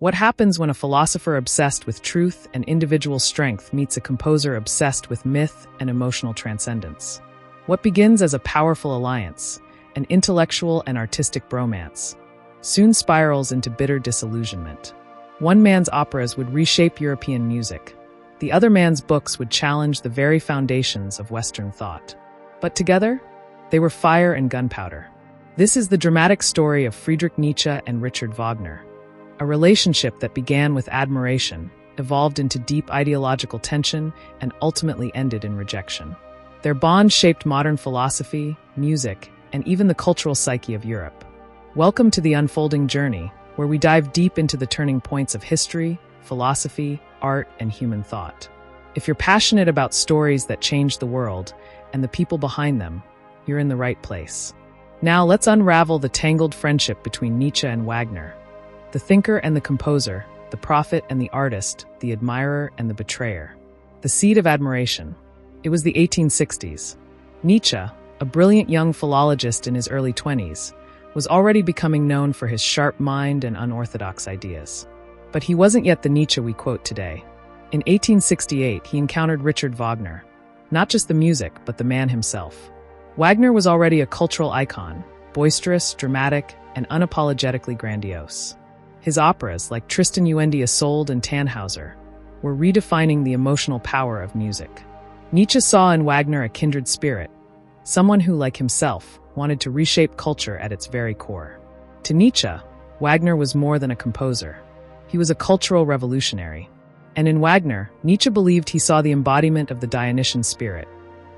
What happens when a philosopher obsessed with truth and individual strength meets a composer obsessed with myth and emotional transcendence? What begins as a powerful alliance, an intellectual and artistic bromance, soon spirals into bitter disillusionment. One man's operas would reshape European music. The other man's books would challenge the very foundations of Western thought. But together, they were fire and gunpowder. This is the dramatic story of Friedrich Nietzsche and Richard Wagner. A relationship that began with admiration, evolved into deep ideological tension, and ultimately ended in rejection. Their bond shaped modern philosophy, music, and even the cultural psyche of Europe. Welcome to the unfolding journey, where we dive deep into the turning points of history, philosophy, art, and human thought. If you're passionate about stories that change the world and the people behind them, you're in the right place. Now let's unravel the tangled friendship between Nietzsche and Wagner. The thinker and the composer, the prophet and the artist, the admirer and the betrayer. The seed of admiration. It was the 1860s. Nietzsche, a brilliant young philologist in his early 20s, was already becoming known for his sharp mind and unorthodox ideas. But he wasn't yet the Nietzsche we quote today. In 1868, he encountered Richard Wagner. Not just the music, but the man himself. Wagner was already a cultural icon, boisterous, dramatic, and unapologetically grandiose. His operas, like Tristan und Isolde and Tannhauser, were redefining the emotional power of music. Nietzsche saw in Wagner a kindred spirit, someone who, like himself, wanted to reshape culture at its very core. To Nietzsche, Wagner was more than a composer. He was a cultural revolutionary. And in Wagner, Nietzsche believed he saw the embodiment of the Dionysian spirit,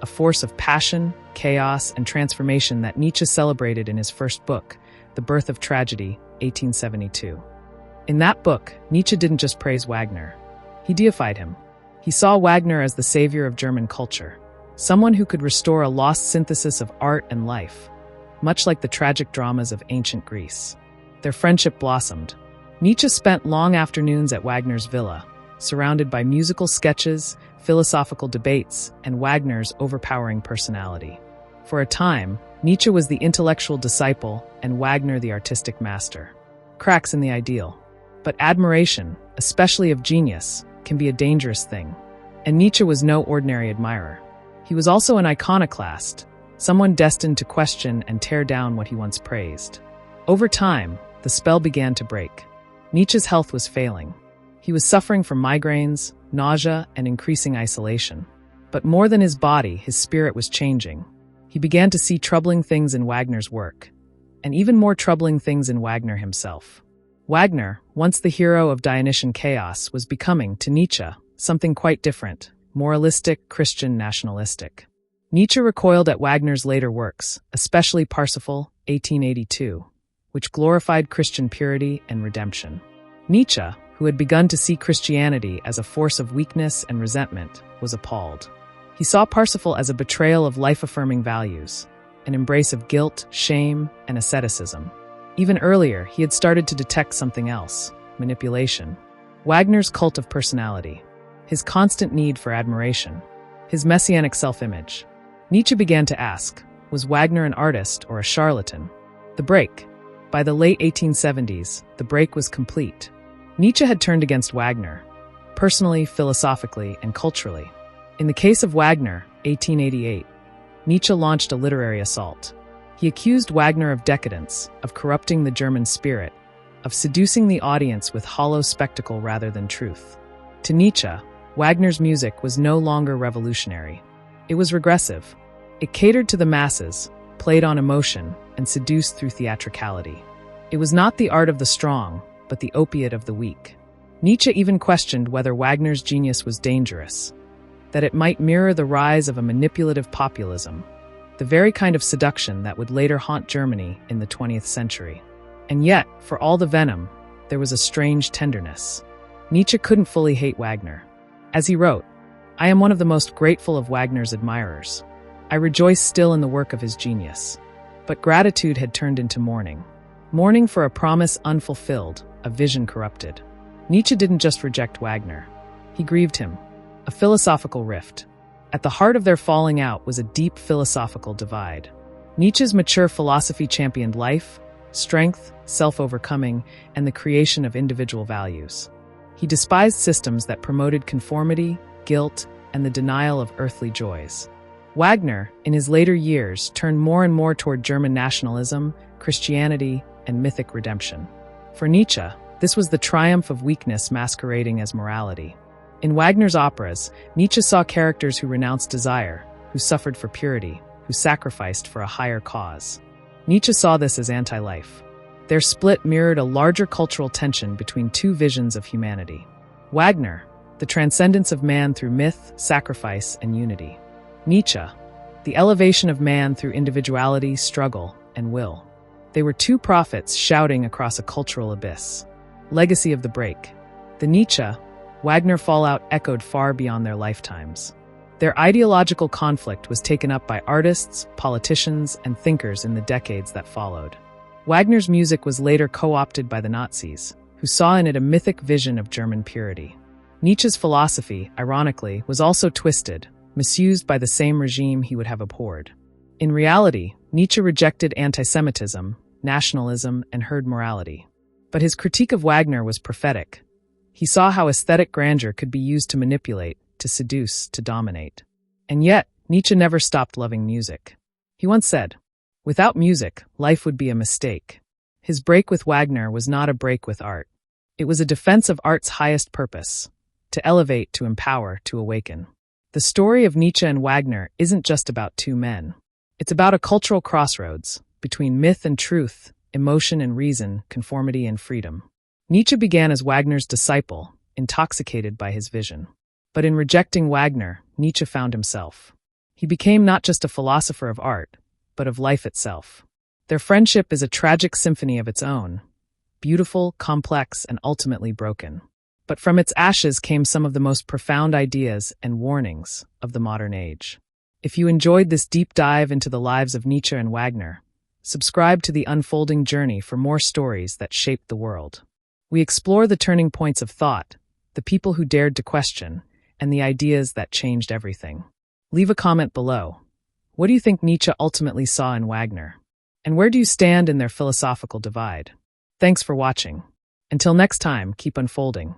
a force of passion, chaos, and transformation that Nietzsche celebrated in his first book, The Birth of Tragedy, 1872. In that book, Nietzsche didn't just praise Wagner. He deified him. He saw Wagner as the savior of German culture, someone who could restore a lost synthesis of art and life, much like the tragic dramas of ancient Greece. Their friendship blossomed. Nietzsche spent long afternoons at Wagner's villa, surrounded by musical sketches, philosophical debates, and Wagner's overpowering personality. For a time, Nietzsche was the intellectual disciple and Wagner the artistic master. Cracks in the ideal. But admiration, especially of genius, can be a dangerous thing. And Nietzsche was no ordinary admirer. He was also an iconoclast, someone destined to question and tear down what he once praised. Over time, the spell began to break. Nietzsche's health was failing. He was suffering from migraines, nausea, and increasing isolation. But more than his body, his spirit was changing. He began to see troubling things in Wagner's work, and even more troubling things in Wagner himself. Wagner, once the hero of Dionysian chaos, was becoming, to Nietzsche, something quite different, moralistic, Christian, nationalistic. Nietzsche recoiled at Wagner's later works, especially Parsifal, 1882, which glorified Christian purity and redemption. Nietzsche, who had begun to see Christianity as a force of weakness and resentment, was appalled. He saw Parsifal as a betrayal of life-affirming values, an embrace of guilt, shame, and asceticism. Even earlier, he had started to detect something else: manipulation. Wagner's cult of personality, his constant need for admiration, his messianic self-image. Nietzsche began to ask, was Wagner an artist or a charlatan? The break. By the late 1870s, the break was complete. Nietzsche had turned against Wagner, personally, philosophically, and culturally. In the Case of Wagner, 1888, Nietzsche launched a literary assault. He accused Wagner of decadence, of corrupting the German spirit, of seducing the audience with hollow spectacle rather than truth. To Nietzsche, Wagner's music was no longer revolutionary. It was regressive. It catered to the masses, played on emotion, and seduced through theatricality. It was not the art of the strong, but the opiate of the weak. Nietzsche even questioned whether Wagner's genius was dangerous, that it might mirror the rise of a manipulative populism, the very kind of seduction that would later haunt Germany in the 20th century. And yet, for all the venom, there was a strange tenderness. Nietzsche couldn't fully hate Wagner. As he wrote, "I am one of the most grateful of Wagner's admirers. I rejoice still in the work of his genius." But gratitude had turned into mourning. Mourning for a promise unfulfilled, a vision corrupted. Nietzsche didn't just reject Wagner. He grieved him, a philosophical rift. At the heart of their falling out was a deep philosophical divide. Nietzsche's mature philosophy championed life, strength, self-overcoming, and the creation of individual values. He despised systems that promoted conformity, guilt, and the denial of earthly joys. Wagner, in his later years, turned more and more toward German nationalism, Christianity, and mythic redemption. For Nietzsche, this was the triumph of weakness masquerading as morality. In Wagner's operas, Nietzsche saw characters who renounced desire, who suffered for purity, who sacrificed for a higher cause. Nietzsche saw this as anti-life. Their split mirrored a larger cultural tension between two visions of humanity. Wagner, the transcendence of man through myth, sacrifice, and unity. Nietzsche, the elevation of man through individuality, struggle, and will. They were two prophets shouting across a cultural abyss. Legacy of the break. The Nietzsche-Wagner fallout echoed far beyond their lifetimes. Their ideological conflict was taken up by artists, politicians, and thinkers in the decades that followed. Wagner's music was later co-opted by the Nazis, who saw in it a mythic vision of German purity. Nietzsche's philosophy, ironically, was also twisted, misused by the same regime he would have abhorred. In reality, Nietzsche rejected anti-Semitism, nationalism, and herd morality. But his critique of Wagner was prophetic. He saw how aesthetic grandeur could be used to manipulate, to seduce, to dominate. And yet, Nietzsche never stopped loving music. He once said, "Without music, life would be a mistake." His break with Wagner was not a break with art. It was a defense of art's highest purpose, to elevate, to empower, to awaken. The story of Nietzsche and Wagner isn't just about two men. It's about a cultural crossroads between myth and truth, emotion and reason, conformity and freedom. Nietzsche began as Wagner's disciple, intoxicated by his vision. But in rejecting Wagner, Nietzsche found himself. He became not just a philosopher of art, but of life itself. Their friendship is a tragic symphony of its own, beautiful, complex, and ultimately broken. But from its ashes came some of the most profound ideas and warnings of the modern age. If you enjoyed this deep dive into the lives of Nietzsche and Wagner, subscribe to The Unfolding Journey for more stories that shaped the world. We explore the turning points of thought, the people who dared to question, and the ideas that changed everything. Leave a comment below. What do you think Nietzsche ultimately saw in Wagner? And where do you stand in their philosophical divide? Thanks for watching. Until next time, keep unfolding.